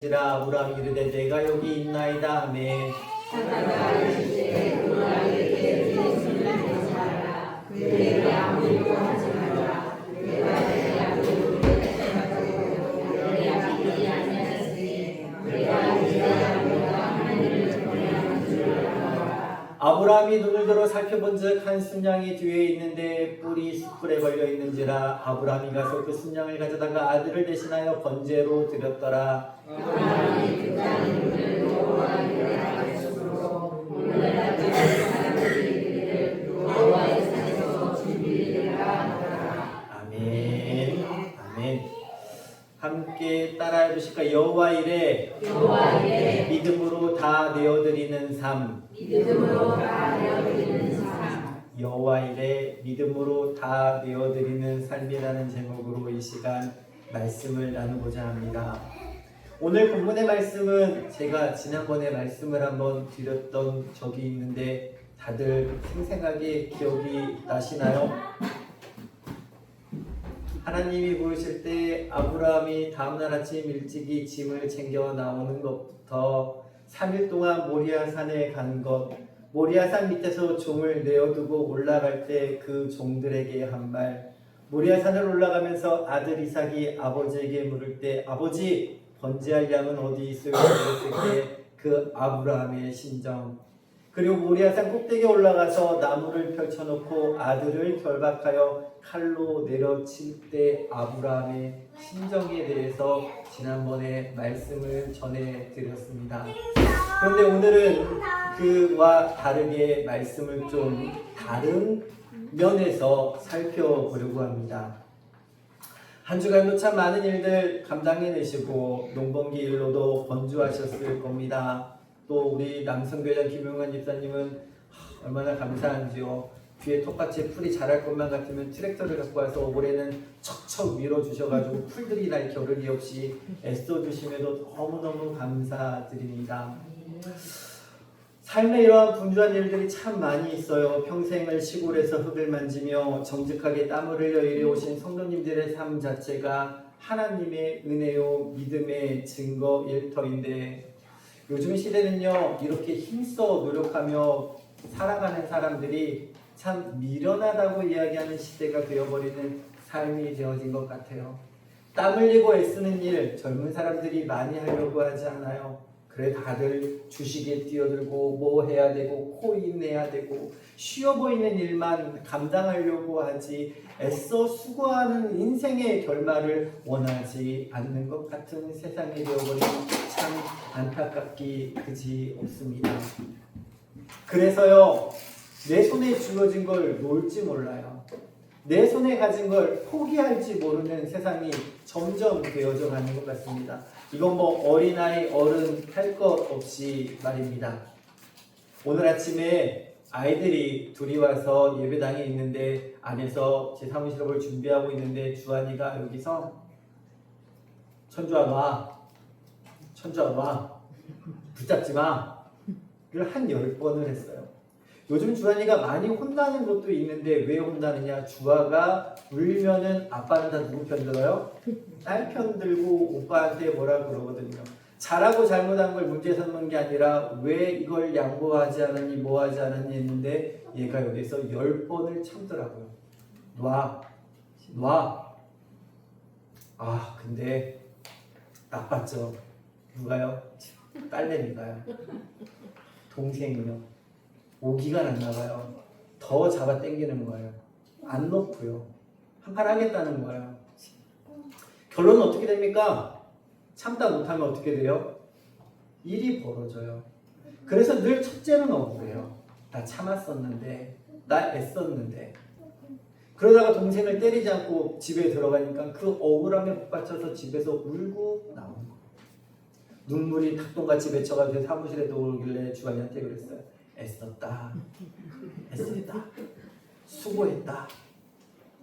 지라 아브라함이 이르되 내가 여기 있나이다 하매 하다가 이르시되 노아에게 네 손을 대사하라. 그에게 아무 일도 하지 말라. 내가 내 약속을 지키겠다고 내 약속이 아니하였으니 내가 이스라엘과 하나님을 전해하는 줄 알아라. 아브라함이 눈을 들어 살펴본즉 한 순양이 뒤에 있는데 뿔이 숯불에 걸려 있는지라 아브라함이 가서 그 순양을 가져다가 아들을 대신하여 번제로 드렸더라. 아브라함이 그 땅의 눈을 여호와의 약속으로 오늘날까지 사람들이 이르기를 여호와의 산에서 준비되리라 하더라. 아멘. 아멘. 함께 따라해 주실까? 여호와 이레 여호와 이레 믿음으로 다 내어드리는 삶. 믿음으로 다 내어드리는 삶. 여호와 이레 믿음으로 다 내어드리는 삶이라는 제목으로 이 시간 말씀을 나누고자 합니다. 오늘 본문의 말씀은 제가 지난번에 말씀을 한번 드렸던 적이 있는데 다들 생생하게 기억이 나시나요? 하나님이 부르실 때 아브라함이 다음날 아침 일찍이 짐을 챙겨 나오는 것부터 3일 동안 모리아산에 간 것, 모리아산 밑에서 종을 내어두고 올라갈 때 그 종들에게 한 말, 모리아산을 올라가면서 아들 이삭이 아버지에게 물을 때 아버지 번제할 양은 어디 있어요? 그랬을 때 그 아브라함의 심정, 그리고 모리아산 꼭대기에 올라가서 나무를 펼쳐놓고 아들을 결박하여 칼로 내려칠 때 아브라함의 심정에 대해서 지난번에 말씀을 전해드렸습니다. 그런데 오늘은 그와 다르게 말씀을 좀 다른 면에서 살펴보려고 합니다. 한 주간도 참 많은 일들 감당해내시고 농번기 일로도 번주하셨을 겁니다. 또 우리 남성교장 김용환 집사님은 얼마나 감사한지요. 뒤에 텃밭에 풀이 자랄 것만 같으면 트랙터를 갖고 와서 올해는 척척 밀어주셔가지고 풀들이 날 겨를이 없이 애써주심에도 너무너무 감사드립니다. 삶에 이러한 분주한 일들이 참 많이 있어요. 평생을 시골에서 흙을 만지며 정직하게 땀을 흘려 이래오신 성도님들의 삶 자체가 하나님의 은혜요 믿음의 증거 일터인데 요즘 시대는요 이렇게 힘써 노력하며 살아가는 사람들이 참 미련하다고 이야기하는 시대가 되어버리는 삶이 되어진 것 같아요. 땀 흘리고 애쓰는 일 젊은 사람들이 많이 하려고 하지 않아요. 그래 다들 주식에 뛰어들고 뭐 해야 되고 코인 내야 되고 쉬워 보이는 일만 감당하려고 하지 애써 수고하는 인생의 결말을 원하지 않는 것 같은 세상이 되어버리니 참 안타깝기 그지 없습니다. 그래서요 내 손에 주어진 걸 놓을지 몰라요. 내 손에 가진 걸 포기할지 모르는 세상이 점점 되어져 가는 것 같습니다. 이건 뭐 어린아이 어른 할 것 없이 말입니다. 오늘 아침에 아이들이 둘이 와서 예배당에 있는데 안에서 제 사무실을 준비하고 있는데 주한이가 여기서 천주아 와, 천주아 와, 붙잡지 마 를 한 10번을 했어요. 요즘 주한이가 많이 혼나는 것도 있는데 왜 혼나느냐? 주아가 울면은 아빠는 다 누구 편 들어요? 딸 편 들고 오빠한테 뭐라 그러거든요. 잘하고 잘못한 걸 문제 삼는 게 아니라 왜 이걸 양보하지 않았니 뭐 하지 않았니 했는데 얘가 여기서 10번을 참더라고요. 놔. 아 근데 나빴죠. 누가요? 딸내미가요. 동생이요. 오기가 났나봐요. 더 잡아 당기는 거예요. 안 놓고요. 한판 하겠다는 거예요. 결론은 어떻게 됩니까? 참다 못하면 어떻게 돼요? 일이 벌어져요. 그래서 늘 첫째는 억울해요. 나 참았었는데, 나 애썼는데. 그러다가 동생을 때리지 않고 집에 들어가니까 그 억울함에 북받쳐서 집에서 울고 나오는 거예요. 눈물이 닭똥같이 맺혀가지고 사무실에 들어오길래 주관이한테 그랬어요. 애썼다.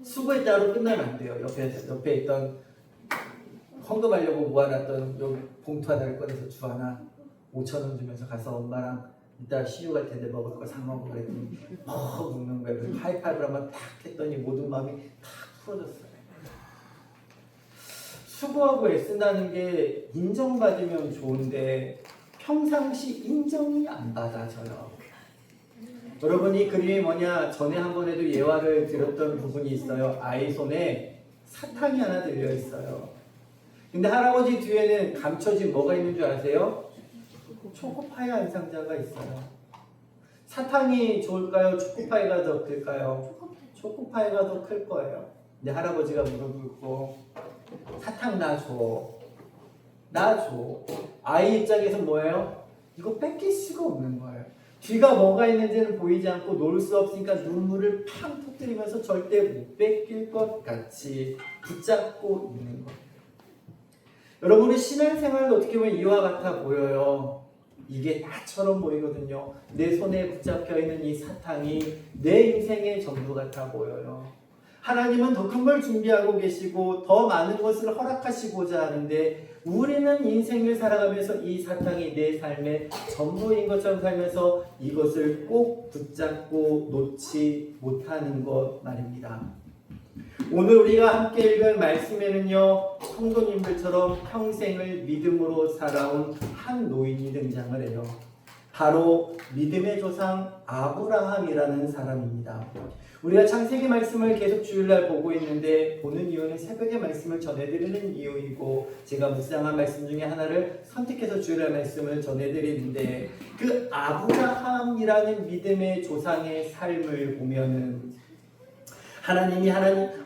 수고했다로 끝나면 안 돼요. 옆에 있던 헌금하려고 모아놨던 여기 봉투 하나를 꺼내서 주하나 5,000원 주면서 가서 엄마랑 이따 시유 갈 텐데 먹을 거 사 먹어 그랬더니 먹는 거예요. 그래서 하이파이브를 한번 탁 했더니 모든 마음이 탁 풀어졌어요. 수고하고 애쓴다는 게 인정받으면 좋은데 평상시 인정이 안 받아져요. 여러분 이 그림이 뭐냐? 전에 한 번에도 예화를 들었던 부분이 있어요. 아이 손에 사탕이 하나 들려 있어요. 근데 할아버지 뒤에는 감춰진 뭐가 있는 줄 아세요? 초코파이 한 상자가 있어요. 사탕이 좋을까요? 초코파이가 더 클까요? 초코파이가 더 클 거예요. 근데 할아버지가 무릎 꿇고 사탕 나 줘. 나 줘. 아이 입장에서 뭐예요? 이거 뺏길 수가 없는 거예요. 뒤가 뭐가 있는지는 보이지 않고 놀 수 없으니까 눈물을 팡 터뜨리면서 절대 못 뺏길 것 같이 붙잡고 있는 거예요. 여러분의 신앙생활도 어떻게 보면 이와 같아 보여요. 이게 나처럼 보이거든요. 내 손에 붙잡혀 있는 이 사탕이 내 인생의 전부 같아 보여요. 하나님은 더 큰 걸 준비하고 계시고 더 많은 것을 허락하시고자 하는데 우리는 인생을 살아가면서 이 사탕이 내 삶의 전부인 것처럼 살면서 이것을 꼭 붙잡고 놓지 못하는 것 말입니다. 오늘 우리가 함께 읽은 말씀에는요, 성도님들처럼 평생을 믿음으로 살아온 한 노인이 등장을 해요. 바로 믿음의 조상 아브라함이라는 사람입니다. 우리가 창세기 말씀을 계속 주일날 보고 있는데 보는 이유는 새벽에 말씀을 전해드리는 이유이고 제가 묵상한 말씀 중에 하나를 선택해서 주일날 말씀을 전해드리는데 그 아브라함이라는 믿음의 조상의 삶을 보면은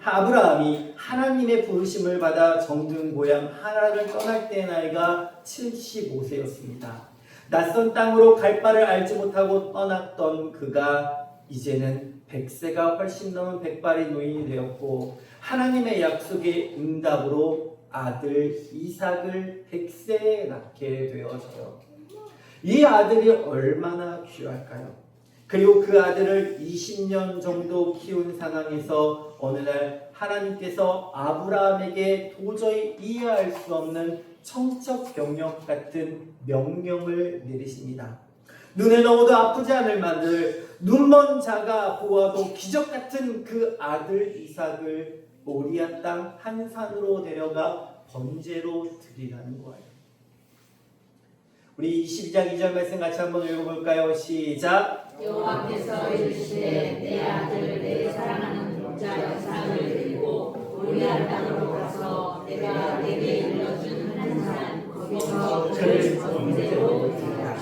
아브라함이 하나님의 부르심을 받아 정든 고향 하란을 떠날 때의 나이가 75세였습니다. 낯선 땅으로 갈 바를 알지 못하고 떠났던 그가 이제는 100세가 훨씬 넘은 백발의 노인이 되었고 하나님의 약속의 응답으로 아들 이삭을 100세에 낳게 되어져요. 이 아들이 얼마나 귀할까요? 그리고 그 아들을 20년 정도 키운 상황에서 어느 날 하나님께서 아브라함에게 도저히 이해할 수 없는 청첩 병력 같은 명령을 내리십니다. 눈에 넣어도 아프지 않을 만들 눈먼 자가 보아도 기적 같은 그 아들 이삭을 모리아 땅 한 산으로 데려가 번제로 드리라는 거예요. 우리 22장 2절 말씀 같이 한번 읽어볼까요? 시작! 여호와께서 이르시되 내 아들 내 사랑하는 독자 이삭을 드리고 모리아 땅으로 가서 내가 내게 일러준 한 산 거기서 그를 번제로 드리라.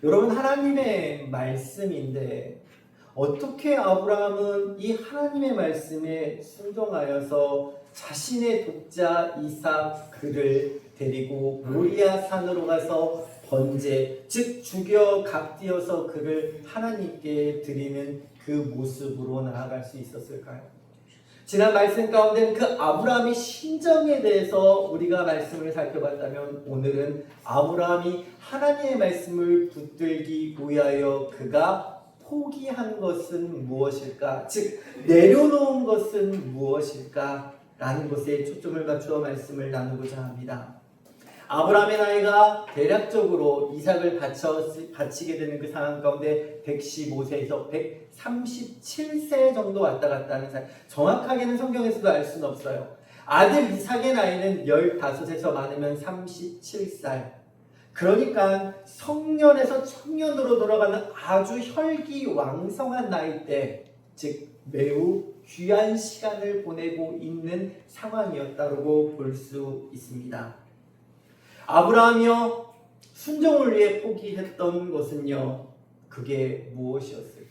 여러분 하나님의 말씀인데 어떻게 아브라함은 이 하나님의 말씀에 순종하여서 자신의 독자 이삭 그를 데리고 모리아 산으로 가서 번제 즉 죽여 각띄어서 그를 하나님께 드리는 그 모습으로 나아갈 수 있었을까요? 지난 말씀 가운데는 그 아브라함의 심정에 대해서 우리가 말씀을 살펴봤다면 오늘은 아브라함이 하나님의 말씀을 붙들기 위하여 그가 포기한 것은 무엇일까? 즉 내려놓은 것은 무엇일까? 라는 것에 초점을 맞추어 말씀을 나누고자 합니다. 아브라함의 나이가 대략적으로 이삭을 바치게 되는 그 상황 가운데 115세에서 137세 정도 왔다 갔다 하는 사이. 정확하게는 성경에서도 알 수는 없어요. 아들 이삭의 나이는 15에서 많으면 37살. 그러니까 성년에서 청년으로 돌아가는 아주 혈기왕성한 나이대, 즉 매우 귀한 시간을 보내고 있는 상황이었다고 볼 수 있습니다. 아브라함이요 순종을 위해 포기했던 것은요 그게 무엇이었을까?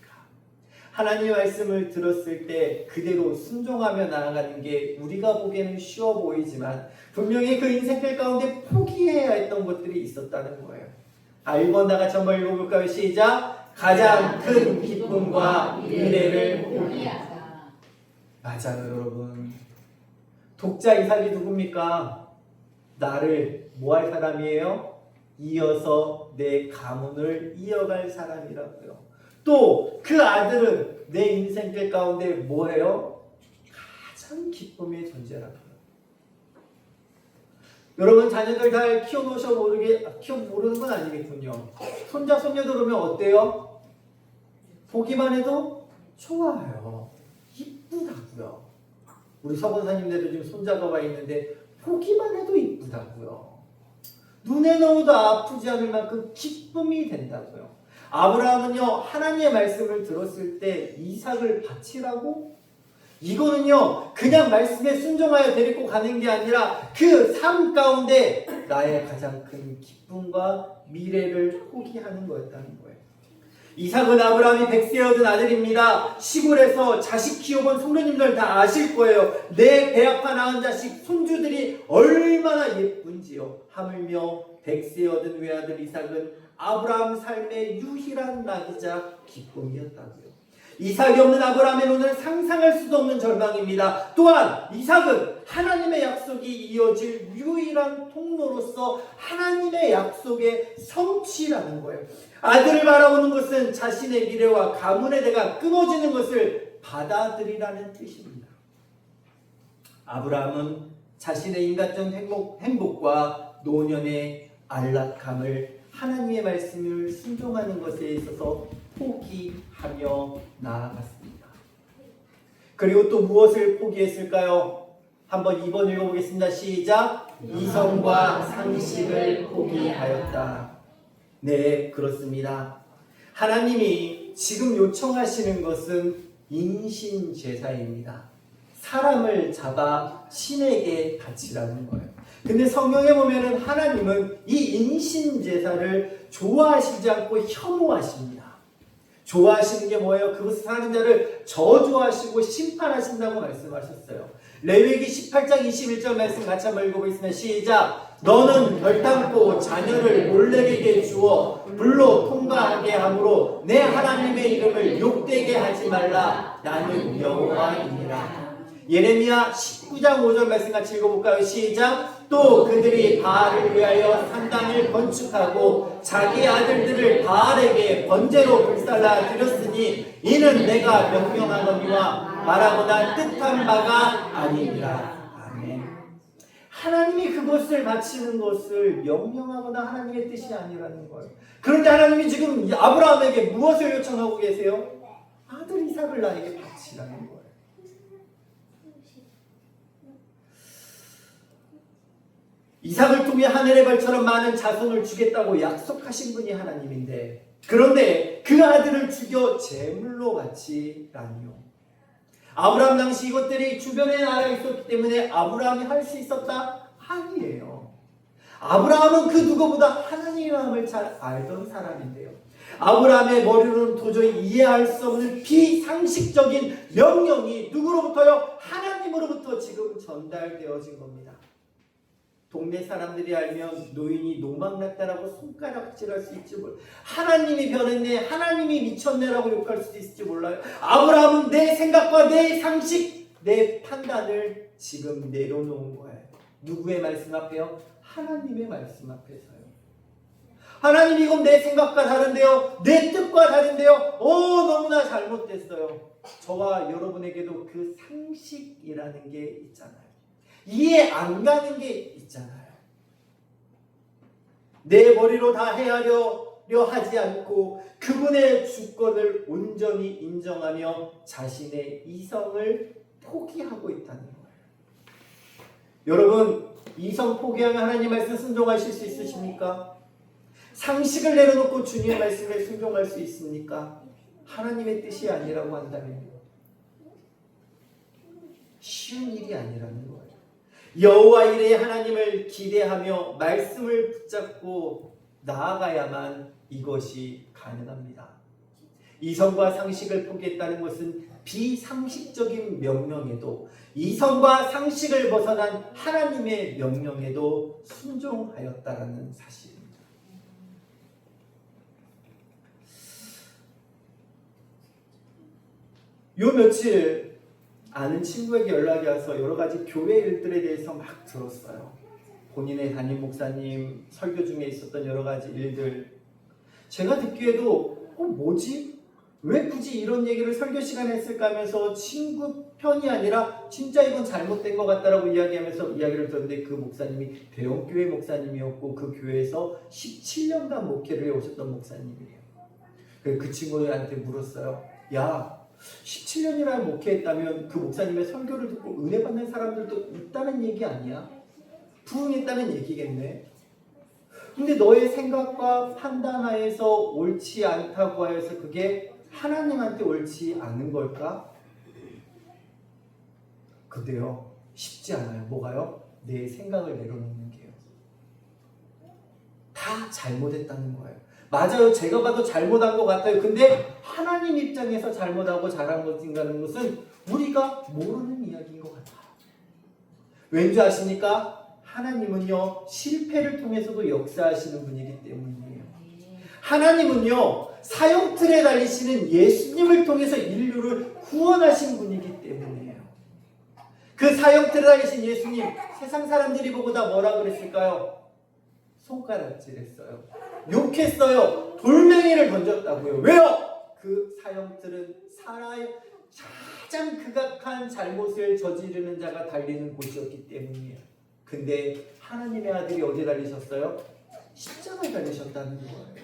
하나님의 말씀을 들었을 때 그대로 순종하며 나아가는 게 우리가 보기에는 쉬워 보이지만 분명히 그 인생길 가운데 포기해야 했던 것들이 있었다는 거예요. 1번 다 같이 한번 읽어볼까요? 시작! 가장 큰 기쁨과 미래를 포기하자. 맞아요 여러분. 독자 이삭이 누굽니까? 나를 뭐 할 사람이에요? 이어서 내 가문을 이어갈 사람이라고요. 또 그 아들은 내 인생길 가운데 뭐예요? 가장 기쁨의 존재라고요. 여러분 자녀들 잘 키워놓으셔 모르는 건 아니겠군요. 손자 손녀들 오면 어때요? 보기만 해도 좋아요. 이쁘다고요. 우리 서권사님네도 지금 손자가 와 있는데 보기만 해도 이쁘다고요. 눈에 넣어도 아프지 않을 만큼 기쁨이 된다고요. 아브라함은요, 하나님의 말씀을 들었을 때 이삭을 바치라고? 이거는요, 그냥 말씀에 순종하여 데리고 가는 게 아니라 그 삶 가운데 나의 가장 큰 기쁨과 미래를 포기하는 거였다는 거예요. 이삭은 아브라함이 100세 얻은 아들입니다. 시골에서 자식 키워본 성도님들 다 아실 거예요. 내 배 아파 낳은 자식 손주들이 얼마나 예쁜지요. 하물며 100세 얻은 외아들 이삭은 아브라함 삶의 유일한 낙이자 기쁨이었다고요. 이삭이 없는 아브라함의 눈은 상상할 수도 없는 절망입니다. 또한 이삭은 하나님의 약속이 이어질 유일한 통로로서 하나님의 약속의 성취라는 거예요. 아들을 바라보는 것은 자신의 미래와 가문의 대가 끊어지는 것을 받아들이라는 뜻입니다. 아브라함은 자신의 인간적 행복과 노년의 안락함을 하나님의 말씀을 순종하는 것에 있어서 포기하며 나아갔습니다. 그리고 또 무엇을 포기했을까요? 한번 2번 읽어보겠습니다. 시작. 이성과 상식을 포기하였다. 네, 그렇습니다. 하나님이 지금 요청하시는 것은 인신제사입니다. 사람을 잡아 신에게 바치라는 거예요. 근데 성경에 보면은 하나님은 이 인신제사를 좋아하시지 않고 혐오하십니다. 좋아하시는 게 뭐예요? 그것을 사는 자를 저주하시고 심판하신다고 말씀하셨어요. 레위기 18장 21절 말씀 같이 한번 읽어보겠습니다. 시작. 너는 결단코 자녀를 몰렉에게 주어 불로 통과하게 하므로 내 하나님의 이름을 욕되게 하지 말라. 나는 여호와이니라. 예레미야 19장 5절 말씀 같이 읽어볼까요? 시작. 또 그들이 바알을 위하여 산당을 건축하고 자기 아들들을 바알에게 번제로 불살라 드렸으니 이는 내가 명령하거니와 말하거나 뜻한 바가 아니니라. 아멘. 하나님이 그것을 바치는 것을 명령하거나 하나님의 뜻이 아니라는 거예요. 그런데 하나님이 지금 아브라함에게 무엇을 요청하고 계세요? 아들 이삭을 나에게 바치라는 거예요. 이삭을 통해 하늘의 별처럼 많은 자손을 주겠다고 약속하신 분이 하나님인데, 그런데 그 아들을 죽여 제물로 바치라니요. 아브라함 당시 이것들이 주변에 나라 있었기 때문에 아브라함이 할 수 있었다? 아니에요. 아브라함은 그 누구보다 하나님의 마음을 잘 알던 사람인데요. 아브라함의 머리로는 도저히 이해할 수 없는 비상식적인 명령이 누구로부터요? 하나님으로부터 지금 전달되어진 겁니다. 동네 사람들이 알면 노인이 노망났다라고 손가락질할 수 있지 몰라요. 하나님이 변했네, 하나님이 미쳤네라고 욕할 수도 있을지 몰라요. 아브라함은 내 생각과 내 상식, 내 판단을 지금 내려놓은 거예요. 누구의 말씀 앞에요? 하나님의 말씀 앞에서요. 하나님, 이건 내 생각과 다른데요, 내 뜻과 다른데요, 너무나 잘못됐어요. 저와 여러분에게도 그 상식이라는 게 있잖아요. 이해 안 가는 게 있잖아요. 내 머리로 다 헤아려 하지 않고 그분의 주권을 온전히 인정하며 자신의 이성을 포기하고 있다는 거예요. 여러분, 이성 포기하면 하나님 말씀 순종하실 수 있으십니까? 상식을 내려놓고 주님의 말씀에 순종할 수 있습니까? 하나님의 뜻이 아니라고 한다면 쉬운 일이 아니라는 거예요. 여호와 이레의 하나님을 기대하며 말씀을 붙잡고 나아가야만 이것이 가능합니다. 이성과 상식을 포기했다는 것은 비상식적인 명령에도, 이성과 상식을 벗어난 하나님의 명령에도 순종하였다라는 사실입니다. 요 며칠 아는 친구에게 연락이 와서 여러 가지 교회 일들에 대해서 막 들었어요. 본인의 담임 목사님 설교 중에 있었던 여러 가지 일들. 제가 듣기에도 뭐지? 왜 굳이 이런 얘기를 설교 시간에 했을까 하면서 친구 편이 아니라 진짜 이건 잘못된 것 같다라고 이야기하면서 이야기를 들었는데, 그 목사님이 대형교회 목사님이었고 그 교회에서 17년간 목회를 해오셨던 목사님이에요. 그 친구한테 물었어요. 야, 17년이나 목회했다면 그 목사님의 설교를 듣고 은혜 받는 사람들도 있다는 얘기 아니야? 부흥했다는 얘기겠네. 근데 너의 생각과 판단하에서 옳지 않다고 하여서 그게 하나님한테 옳지 않은 걸까? 근데요, 쉽지 않아요. 뭐가요? 내 생각을 내려놓는 게요. 다 잘못했다는 거예요. 맞아요. 제가 봐도 잘못한 것 같아요. 근데 하나님 입장에서 잘못하고 잘한 것인가는 것은 우리가 모르는 이야기인 것 같아요. 왠지 아십니까? 하나님은요, 실패를 통해서도 역사하시는 분이기 때문이에요. 하나님은요, 사형틀에 달리시는 예수님을 통해서 인류를 구원하신 분이기 때문이에요. 그 사형틀에 달리신 예수님, 세상 사람들이 보고 다 뭐라 그랬을까요? 손가락질했어요. 욕했어요. 돌멩이를 던졌다고요. 왜요? 그 사형틀은 사나이 가장 극악한 잘못을 저지르는 자가 달리는 곳이었기 때문이에요. 근데 하나님의 아들이 어디 달리셨어요? 십자가에 달리셨다는 거예요.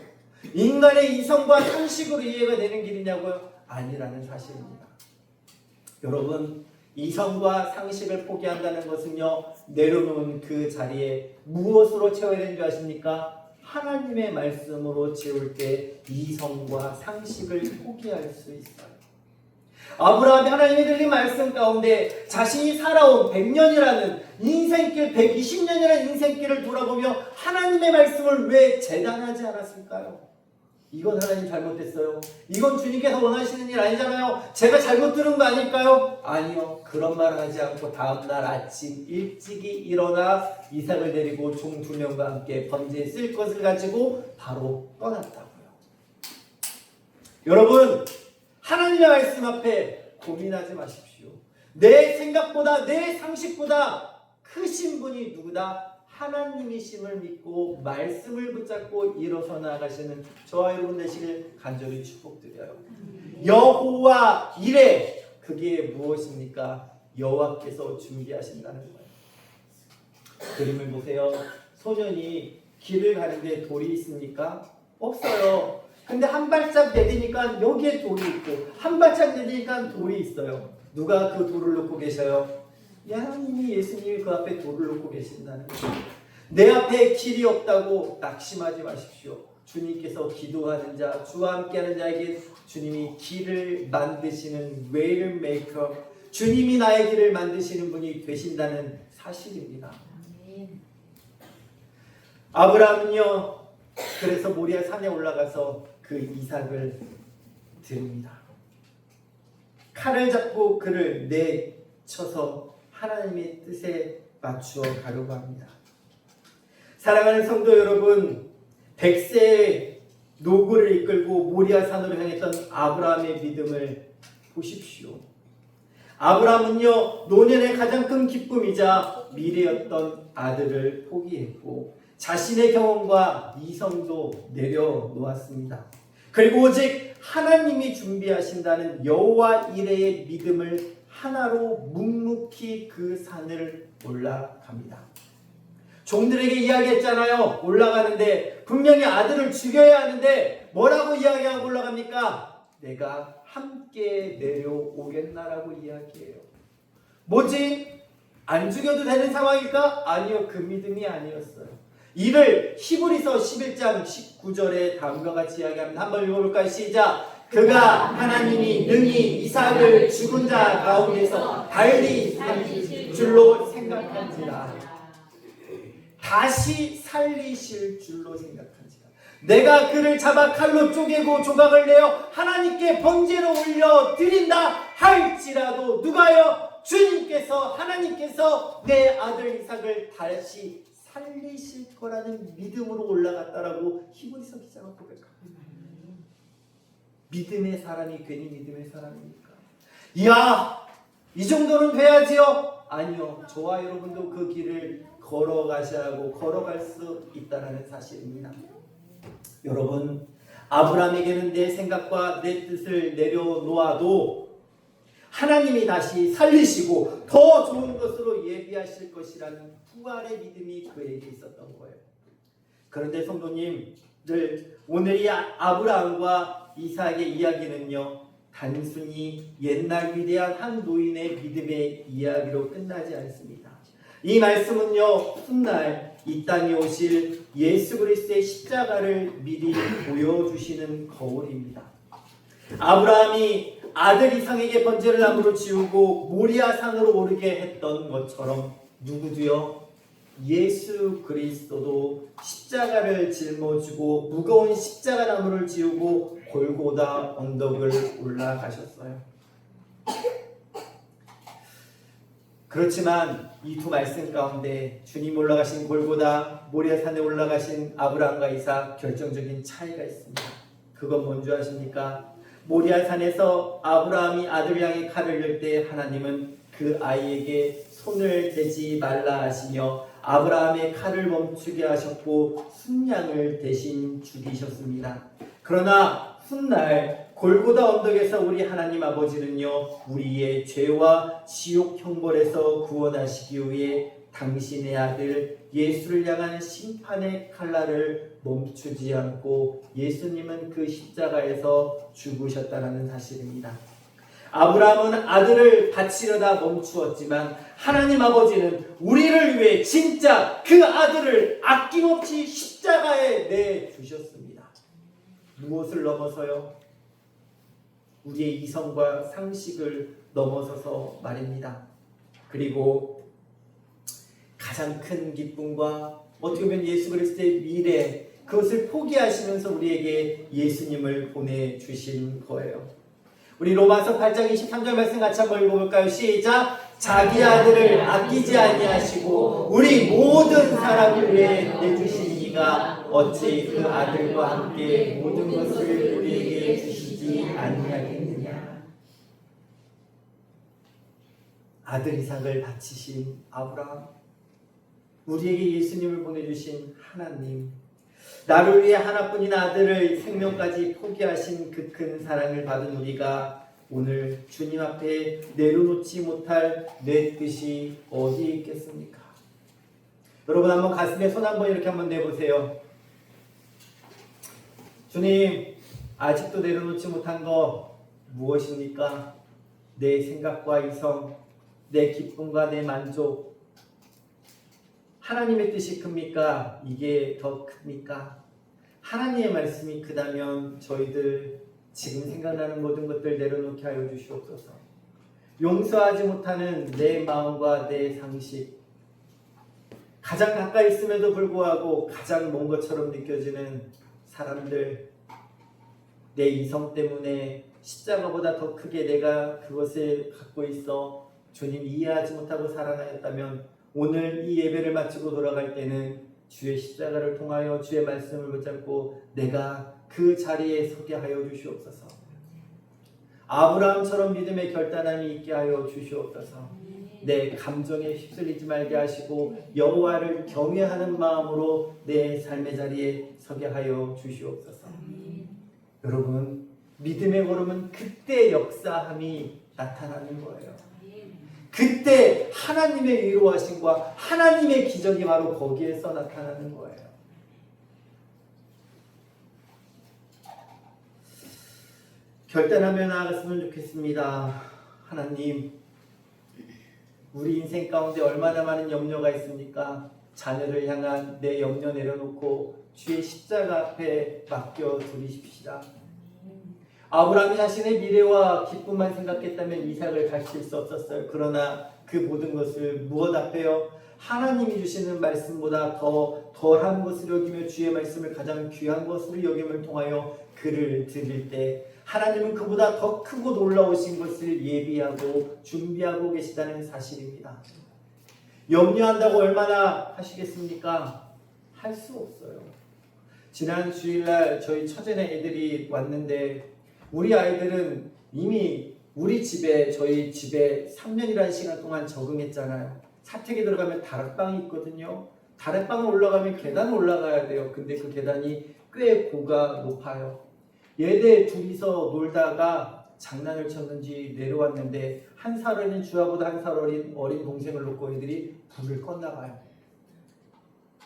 인간의 이성과 상식으로 이해가 되는 길이냐고요? 아니라는 사실입니다. 여러분, 이성과 상식을 포기한다는 것은요, 내려놓은 그 자리에 무엇으로 채워야 되는 줄 아십니까? 하나님의 말씀으로 채울 때 이성과 상식을 포기할 수 있어요. 아브라함이 하나님이 들린 말씀 가운데 자신이 살아온 100년이라는 인생길, 120년이라는 인생길을 돌아보며 하나님의 말씀을 왜 재단하지 않았을까요? 이건 하나님 잘못했어요. 이건 주님께서 원하시는 일 아니잖아요. 제가 잘못 들은 거 아닐까요? 아니요. 그런 말 하지 않고 다음날 아침 일찍이 일어나 이삭을 데리고 종 2명과 함께 번제에 쓸 것을 가지고 바로 떠났다고요. 여러분, 하나님의 말씀 앞에 고민하지 마십시오. 내 생각보다 내 상식보다 크신 분이 누구다? 하나님이심을 믿고 말씀을 붙잡고 일어서 나가시는 저와 여러분 되시길 간절히 축복드려요. 여호와 이레, 그게 무엇입니까? 여호와께서 준비하신다는 거예요. 그림을 보세요. 소년이 길을 가는데 돌이 있습니까? 없어요. 근데 한 발짝 내디니까 여기에 돌이 있고 한 발짝 내디니까 돌이 있어요. 누가 그 돌을 놓고 계셔요? 하나님이, 예수님이 그 앞에 돌을 놓고 계신다는 거예요. 내 앞에 길이 없다고 낙심하지 마십시오. 주님께서 기도하는 자, 주와 함께하는 자에게 주님이 길을 만드시는 웨이 메이커, 주님이 나의 길을 만드시는 분이 되신다는 사실입니다. 아브라함은요, 그래서 모리아 산에 올라가서 그 이삭을 드립니다. 칼을 잡고 그를 내쳐서 하나님의 뜻에 맞추어 가려고 합니다. 사랑하는 성도 여러분, 100세의 노고를 이끌고 모리아 산으로 향했던 아브라함의 믿음을 보십시오. 아브라함은요, 노년의 가장 큰 기쁨이자 미래였던 아들을 포기했고 자신의 경험과 이성도 내려놓았습니다. 그리고 오직 하나님이 준비하신다는 여호와 이레의 믿음을 하나로 묵묵히 그 산을 올라갑니다. 종들에게 이야기했잖아요. 올라가는데 분명히 아들을 죽여야 하는데 뭐라고 이야기하고 올라갑니까? 내가 함께 내려오겠나라고 이야기해요. 뭐지? 안 죽여도 되는 상황일까? 아니요. 그 믿음이 아니었어요. 이를 히브리서 11장 19절에 다음과 같이 이야기합니다. 한번 읽어볼까요? 시작! 그가 하나님이 능히 이삭을 죽은 자 가운데서 달리 살리실 줄로 생각한지라. 다시 살리실 줄로 생각한지라. 내가 그를 잡아 칼로 쪼개고 조각을 내어 하나님께 번제로 올려 드린다 할지라도 누가요? 주님께서, 하나님께서 내 아들 이삭을 다시 살리실 거라는 믿음으로 올라갔다라고 히브리서 기자가 고백합니다. 믿음의 사람이 괜히 믿음의 사람입니까? 이야, 이 정도는 돼야지요? 아니요. 저와 여러분도 그 길을 걸어가셔야 하고 걸어갈 수 있다는 사실입니다. 여러분, 아브라함에게는 내 생각과 내 뜻을 내려놓아도 하나님이 다시 살리시고 더 좋은 것으로 예비하실 것이라는 부활의 믿음이 그에게 있었던 거예요. 그런데 성도님들, 오늘 이 아브라함과 이삭의 이야기는요, 단순히 옛날 위대한 한 노인의 믿음의 이야기로 끝나지 않습니다. 이 말씀은요, 훗날 이 땅에 오실 예수 그리스도의 십자가를 미리 보여주시는 거울입니다. 아브라함이 아들 이삭에게 번제를 나무로 지우고 모리아 산으로 오르게 했던 것처럼 누구도요, 예수 그리스도도 십자가를 짊어지고 무거운 십자가 나무를 지우고 골고다 언덕을 올라가셨어요. 그렇지만 이 두 말씀 가운데 주님 올라가신 골고다, 모리아산에 올라가신 아브라함과 이삭 결정적인 차이가 있습니다. 그건 뭔지 아십니까? 모리아산에서 아브라함이 아들을 향해 칼을 들 때 하나님은 그 아이에게 손을 대지 말라 하시며 아브라함의 칼을 멈추게 하셨고 순양을 대신 죽이셨습니다. 그러나 훗날 골고다 언덕에서 우리 하나님 아버지는요, 우리의 죄와 지옥 형벌에서 구원하시기 위해 당신의 아들 예수를 향한 심판의 칼날을 멈추지 않고 예수님은 그 십자가에서 죽으셨다는 사실입니다. 아브라함은 아들을 바치려다 멈추었지만 하나님 아버지는 우리를 위해 진짜 그 아들을 아낌없이 십자가에 내주셨습니다. 무엇을 넘어서요? 우리의 이성과 상식을 넘어서서 말입니다. 그리고 가장 큰 기쁨과 어떻게 보면 예수 그리스도의 미래, 그것을 포기하시면서 우리에게 예수님을 보내주신 거예요. 우리 로마서 8장 23절 말씀 같이 한번 읽어볼까요? 시작! 자기 아들을 아끼지 아니하시고 우리 모든 사람을 위해 내주신 이가 어찌 그 아들과 함께 모든 것을 우리에게 주시지 아니하겠느냐. 아들 이삭을 바치신 아브라함, 우리에게 예수님을 보내주신 하나님, 나를 위해 하나뿐인 아들을 생명까지 포기하신 그 큰 사랑을 받은 우리가 오늘 주님 앞에 내려놓지 못할 내 뜻이 어디에 있겠습니까? 여러분 한번 가슴에 손 한번 이렇게 한번 내보세요. 주님, 아직도 내려놓지 못한 거 무엇입니까? 내 생각과 이성, 내 기쁨과 내 만족, 하나님의 뜻이 큽니까? 이게 더 큽니까? 하나님의 말씀이 크다면 저희들 지금 생각나는 모든 것들 내려놓게 하여 주시옵소서. 용서하지 못하는 내 마음과 내 상식, 가장 가까이 있음에도 불구하고 가장 먼 것처럼 느껴지는 사람들, 내 이성 때문에 십자가보다 더 크게 내가 그것을 갖고 있어 주님 이해하지 못하고 살아나였다면 오늘 이 예배를 마치고 돌아갈 때는 주의 십자가를 통하여 주의 말씀을 붙잡고 내가 그 자리에 서게 하여 주시옵소서. 아브라함처럼 믿음의 결단함이 있게 하여 주시옵소서. 내 감정에 휩쓸리지 말게 하시고 여호와를 경외하는 마음으로 내 삶의 자리에 서게 하여 주시옵소서. 여러분, 믿음의 걸음은 그때 역사함이 나타나는 거예요. 그때 하나님의 위로하심과 하나님의 기적이 바로 거기에서 나타나는 거예요. 결단하며 나아갔으면 좋겠습니다. 하나님, 우리 인생 가운데 얼마나 많은 염려가 있습니까? 자녀를 향한 내 염려 내려놓고 주의 십자가 앞에 맡겨 드리십시다. 아브라함이 자신의 미래와 기쁨만 생각했다면 이삭을 가르칠 수 없었어요. 그러나 그 모든 것을 무엇 앞에요? 하나님이 주시는 말씀보다 더 덜한 것을 여기며 주의 말씀을 가장 귀한 것으로 여김을 통하여 그를 드릴 때 하나님은 그보다 더 크고 놀라우신 것을 예비하고 준비하고 계시다는 사실입니다. 염려한다고 얼마나 하시겠습니까? 할 수 없어요. 지난 주일날 저희 처제네 애들이 왔는데 우리 아이들은 이미 우리 집에, 저희 집에 3년이라는 시간 동안 적응했잖아요. 사택에 들어가면 다락방이 있거든요. 다락방을 올라가면 계단 올라가야 돼요. 근데 그 계단이 꽤 고가 높아요. 얘들 둘이서 놀다가 장난을 쳤는지 내려왔는데 한 살 어린 주아보다 한 살 어린 동생을 놓고 애들이 불을 껐나 봐요.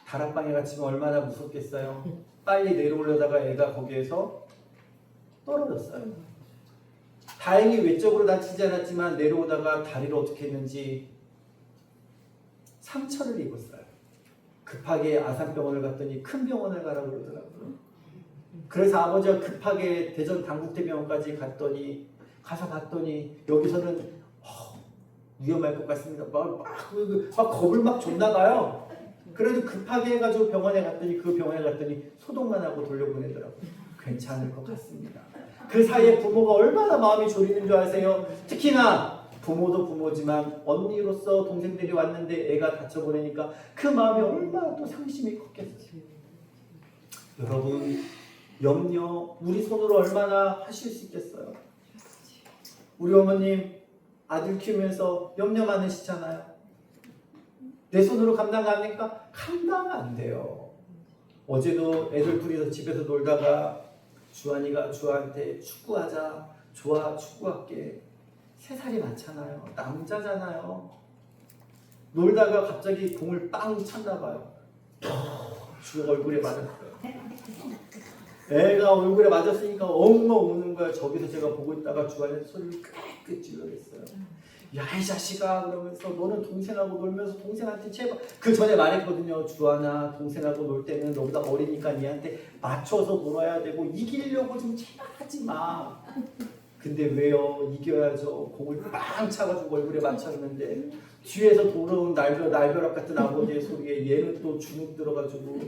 다락방에 갇히면 얼마나 무섭겠어요. 빨리 내려오려다가 애가 거기에서 떨어졌어요. 다행히 외적으로 다치지 않았지만 내려오다가 다리를 어떻게 했는지 상처를 입었어요. 급하게 아산병원을 갔더니 큰 병원을 가라고 그러더라고요. 그래서 아버지가 급하게 대전 당국대병원까지 가서 봤더니 여기서는 위험할 것 같습니다. 막 겁을 막 줬나봐요. 그래도 급하게 해가지고 그 병원에 갔더니 소독만 하고 돌려보내더라고요. 괜찮을 것 같습니다. 그 사이에 부모가 얼마나 마음이 졸이는 줄 아세요? 특히나 부모도 부모지만 언니로서 동생들이 왔는데 애가 다쳐버리니까 그 마음이 얼마나 또 상심이 컸겠어요. 여러분, 염려 우리 손으로 얼마나 하실 수 있겠어요? 우리 어머님 아들 키우면서 염려 많으시잖아요. 내 손으로 감당 가능합니까? 감당 안 돼요. 어제도 애들 둘이서 집에서 놀다가 주한이가 주한테 축구하자. 좋아, 축구할게. 3살이 많잖아요. 남자잖아요. 놀다가 갑자기 공을 빵 찼나 봐요. 주 얼굴에 맞았어요. 애가 얼굴에 맞았으니까 엉엉 우는 거야. 저기서 제가 보고 있다가 주한이 소리를 꽥꽥 질러댔어요. 야, 이 자식아, 그러면서 너는 동생하고 놀면서 동생한테 제발, 그 전에 말했거든요. 주한아, 동생하고 놀 때는 너보다 어리니까 니한테 맞춰서 놀아야 되고 이기려고 좀 제발 하지 마. 근데 왜요? 이겨야죠. 공을 빵 차가지고 얼굴에 맞췄는데 뒤에서 돌아온 날벼락 같은 아버지의 소리에 얘는 또 주눅 들어가지고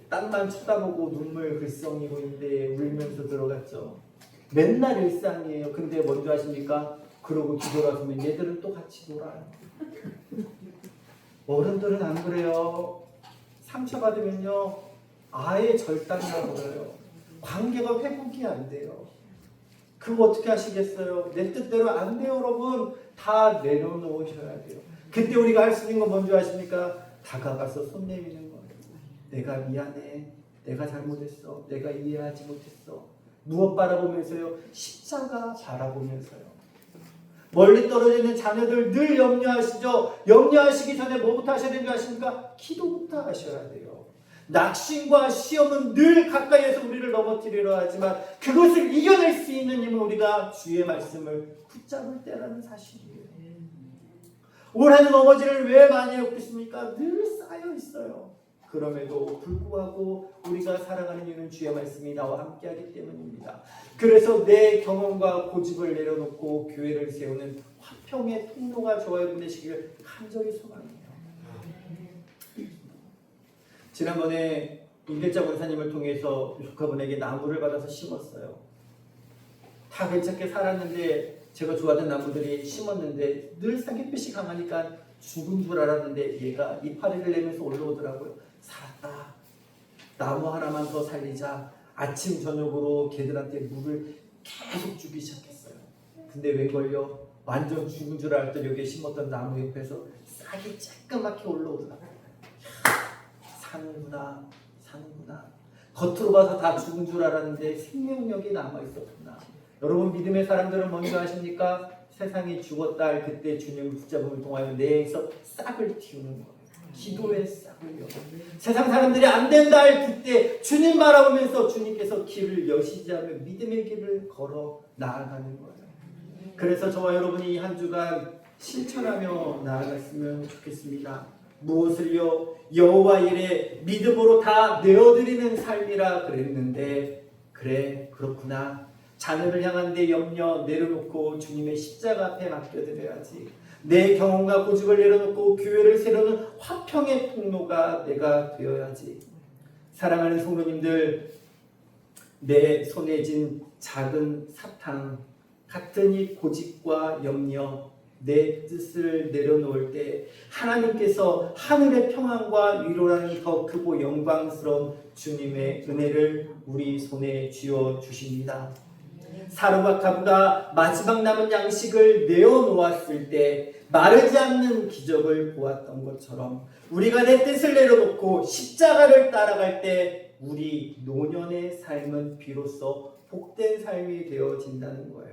땅만 쳐다보고 눈물 글썽이고 있는데 울면서 들어갔죠. 맨날 일상이에요. 근데 뭔지 아십니까? 그러고 뒤돌아서면 얘들은 또 같이 놀아요. 어른들은 안 그래요. 상처받으면요 아예 절단이라고 그래요. 관계가 회복이 안 돼요. 그거 어떻게 하시겠어요? 내 뜻대로 안 돼요. 여러분 다 내려놓으셔야 돼요. 그때 우리가 할 수 있는 건 뭔지 아십니까? 다가가서 손 내미는 거예요. 내가 미안해. 내가 잘못했어. 내가 이해하지 못했어. 무엇 바라보면서요? 십자가 바라보면서요. 멀리 떨어져 있는 자녀들 늘 염려하시죠? 염려하시기 전에 뭐부터 하셔야 되는 줄 아십니까? 기도부터 하셔야 돼요. 낙심과 시험은 늘 가까이에서 우리를 넘어뜨리려 하지만 그것을 이겨낼 수 있는 힘은 우리가 주의 말씀을 붙잡을 때라는 사실이에요. 올 한해 넘어지를 왜 많이 겪겠습니까? 늘 쌓여 있어요. 그럼에도 불구하고 우리가 살아가는 이유는 주의 말씀이 나와 함께하기 때문입니다. 그래서 내 경험과 고집을 내려놓고 교회를 세우는 화평의 통로가 저와 여러분 되시길 간절히 소망해요. 지난번에 임대자 권사님을 통해서 조카분에게 나무를 받아서 심었어요. 다 괜찮게 살았는데 제가 좋아하던 나무들이 심었는데 늘상 햇빛이 강하니까 죽은 줄 알았는데 얘가 이파리를 내면서 올라오더라고요. 살았다. 나무 하나만 더 살리자. 아침 저녁으로 걔들한테 물을 계속 주기 시작했어요. 근데 웬걸요? 완전 죽은 줄 알았더니 여기에 심었던 나무 옆에서 싹이 쬐끄맣게 올라오더라고요. 사는구나. 겉으로 봐서 다 죽은 줄 알았는데 생명력이 남아있었구나. 여러분 믿음의 사람들은 뭔지 아십니까? 세상이 죽었다 할 그때 주님을 붙잡음을 통하여 내에서 싹을 틔우는 거예요. 기도의 싹을요. 세상 사람들이 안 된다 할 그때 주님 바라보면서 주님께서 길을 여시지 않으며 믿음의 길을 걸어 나아가는 거예요. 그래서 저와 여러분이 한 주간 실천하며 나아갔으면 좋겠습니다. 무엇을요? 여호와 일에 믿음으로 다 내어드리는 삶이라 그랬는데 그래 그렇구나. 자녀를 향한 내 염려 내려놓고 주님의 십자가 앞에 맡겨드려야지. 내 경험과 고집을 내려놓고 교회를 세우는 화평의 통로가 내가 되어야지. 사랑하는 성도님들, 내 손에 쥔 작은 사탕 같은 이 고집과 염려, 내 뜻을 내려놓을 때 하나님께서 하늘의 평안과 위로라는 더 크고 영광스러운 주님의 은혜를 우리 손에 쥐어 주십니다. 사르와 가부가 마지막 남은 양식을 내어놓았을 때 마르지 않는 기적을 보았던 것처럼 우리가 내 뜻을 내려놓고 십자가를 따라갈 때 우리 노년의 삶은 비로소 복된 삶이 되어진다는 거예요.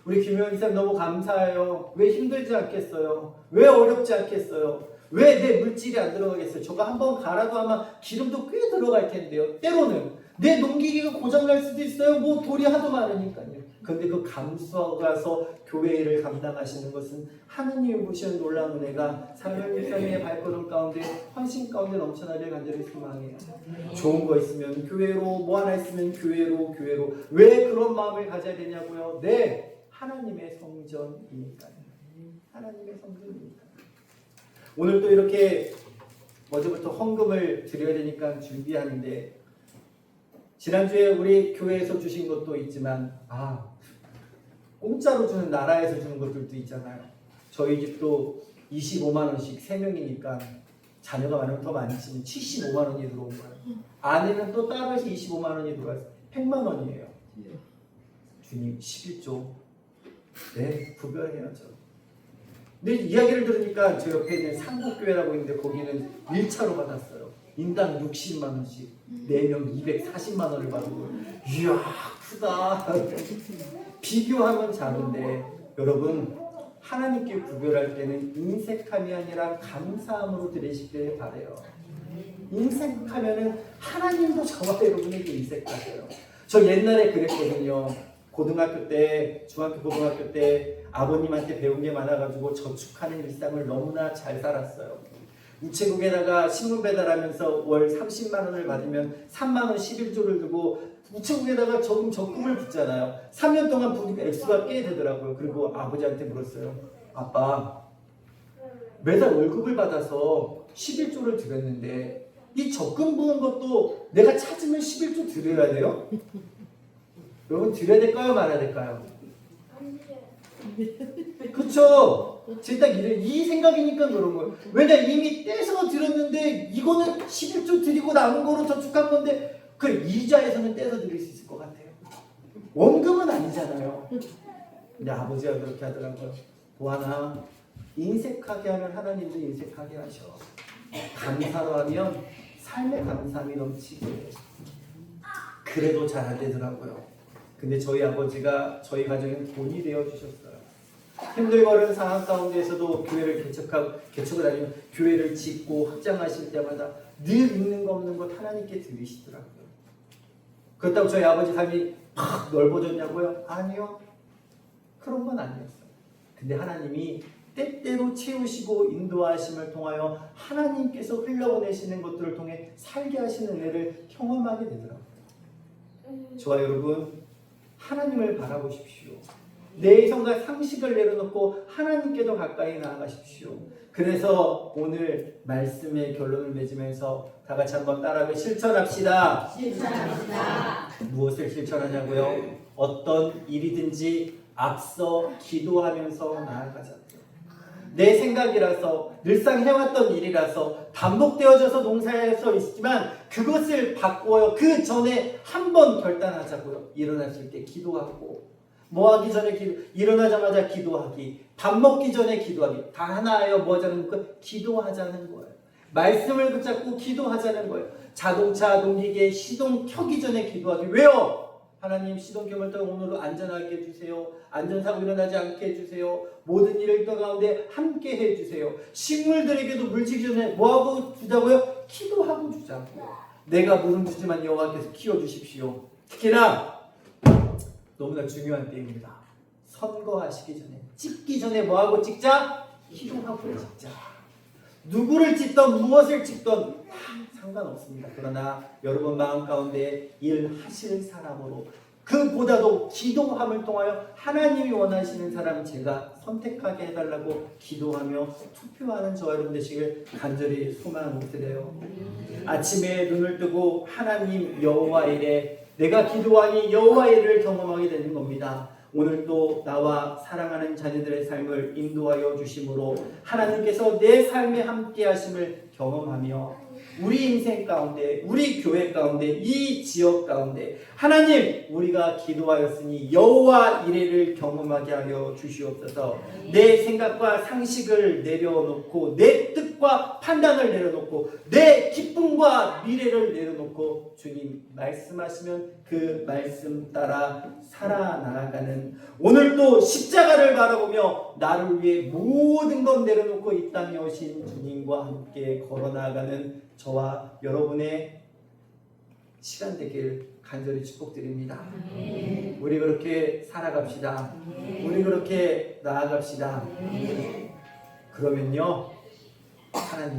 우리 김효연 기사님 너무 감사해요. 왜 힘들지 않겠어요? 왜 어렵지 않겠어요? 왜 내 물질이 안 들어가겠어요? 저거 한번 갈아도 아마 기름도 꽤 들어갈 텐데요. 때로는 내 농기계가 고장날 수도 있어요. 뭐 돌이 하도 많으니까요. 그런데 그 감수하서 교회 일을 감당하시는 것은 하느님이 보시는 놀라운 은혜가 삶의 일상의 발걸음 가운데 헌신 가운데 넘쳐나길 간절히 소망해요. 좋은 거 있으면 교회로, 뭐 하나 있으면 교회로. 왜 그런 마음을 가져야 되냐고요? 네, 하나님의 성전이니까요. 하나님의 성전이니까요. 오늘 또 이렇게 어제부터 헌금을 드려야 되니까 준비하는데, 지난주에 우리 교회에서 주신 것도 있지만 공짜로 주는, 나라에서 주는 것들도 있잖아요. 저희 집도 25만 원씩 3명이니까 자녀가 많으면 더 많이 치면 75만 원이 들어온 거예요. 아내는 또 따로 해서 25만 원이 들어와서 100만 원이에요. 주님 11조. 네, 구별해야죠. 근데 이야기를 들으니까 저 옆에 있는 상국교회라고 있는데 거기는 1차로 받았어요. 인당 60만 원씩 4명 240만 원을 받고, 이야 크다. 비교하면 작은데 여러분, 하나님께 구별할 때는 인색함이 아니라 감사함으로 드리시길 바래요. 인색하면은 하나님도 저와 여러분에게 인색하세요. 저 옛날에 그랬거든요. 고등학교 때, 중학교 고등학교 때 아버님한테 배운 게 많아가지고 저축하는 일상을 너무나 잘 살았어요. 우체국에다가 신문 배달하면서 월 30만 원을 받으면 3만 원 11조를 두고 우체국에다가 적금을 붓잖아요. 3년 동안 부니까 액수가 꽤 되더라고요. 그리고 아버지한테 물었어요. 아빠, 매달 월급을 받아서 11조를 드렸는데 이 적금 부은 것도 내가 찾으면 11조 드려야 돼요? 여러분, 드려야 될까요? 말아야 될까요? 그쵸? 제 딱 이 생각이니까 그런 거예요. 왜냐, 이미 떼서 드렸는데 이거는 11조 드리고 남은 거로 저축한 건데 그 이자에서는 떼서 드릴 수 있을 것 같아요. 원금은 아니잖아요. 근데 아버지가 그렇게 하더라고요. 보아나, 인색하게 하면 하나님도 인색하게 하셔. 감사로 하면 삶의 감사함이 넘치고, 그래도 잘 안 되더라고요. 근데 저희 아버지가 저희 가정에 돈이 되어주셨어요. 힘들고 어려운 상황 가운데에서도 교회를 개척을 하시면 교회를 짓고 확장하실 때마다 늘 있는 거 없는 것 하나님께 드리시더라고요. 그렇다고 저희 아버지 삶이 팍 넓어졌냐고요? 아니요. 그런 건 아니었어요. 근데 하나님이 때때로 채우시고 인도하심을 통하여 하나님께서 흘려보내시는 것들을 통해 살게 하시는 은혜를 경험하게 되더라고요. 저와 여러분, 하나님을 바라보십시오. 내 이성과 상식을 내려놓고 하나님께도 가까이 나아가십시오. 그래서 오늘 말씀의 결론을 맺으면서 다 같이 한번 따라하고 실천합시다. 실천합시다. 무엇을 실천하냐고요? 어떤 일이든지 앞서 기도하면서 나아가자고요. 내 생각이라서 늘상 해왔던 일이라서 반복되어져서 농사에서 있지만 그것을 바꾸어요. 그 전에 한번 결단하자고요. 일어났을 때 기도하고, 뭐 하기 전에 일어나자마자 기도하기, 밥 먹기 전에 기도하기, 다 하나예요. 뭐 하자는 거? 기도하자는 거예요. 말씀을 붙잡고 기도하자는 거예요. 자동차 동기계 시동 켜기 전에 기도하기. 왜요? 하나님, 시동 켜면 오늘도 안전하게 해주세요. 안전사고 일어나지 않게 해주세요. 모든 일을 가운데 함께 해주세요. 식물들에게도 물 주기 전에 뭐하고 주자고요? 기도하고 주자고요. 내가 물은 주지만 여호와께서 키워주십시오. 특히나 너무나 중요한 때입니다. 선거하시기 전에, 찍기 전에 뭐하고 찍자? 기도하고 찍자. 누구를 찍던 무엇을 찍던 상관없습니다. 그러나 여러분 마음 가운데 일하실 사람으로, 그보다도 기도함을 통하여 하나님이 원하시는 사람 제가 선택하게 해달라고 기도하며 투표하는 저와 여러분 되시길 간절히 소망드려요. 아침에 눈을 뜨고 하나님 여호와 이래 내가 기도하니 여호와 이를 경험하게 되는 겁니다. 오늘도 나와 사랑하는 자녀들의 삶을 인도하여 주심으로 하나님께서 내 삶에 함께 하심을 경험하며 우리 인생 가운데, 우리 교회 가운데, 이 지역 가운데 하나님, 우리가 기도하였으니 여호와 이레를 경험하게 하여 주시옵소서. 내 생각과 상식을 내려놓고, 내 뜻과 판단을 내려놓고, 내 기쁨과 미래를 내려놓고 주님 말씀하시면 그 말씀 따라 살아나가는, 오늘도 십자가를 바라보며 나를 위해 모든 것 내려놓고 이 땅에 오신 주님과 함께 걸어나가는 저와 여러분의 시간 되길 간절히 축복드립니다. 우리 그렇게 살아갑시다. 우리 그렇게 나아갑시다. 그러면요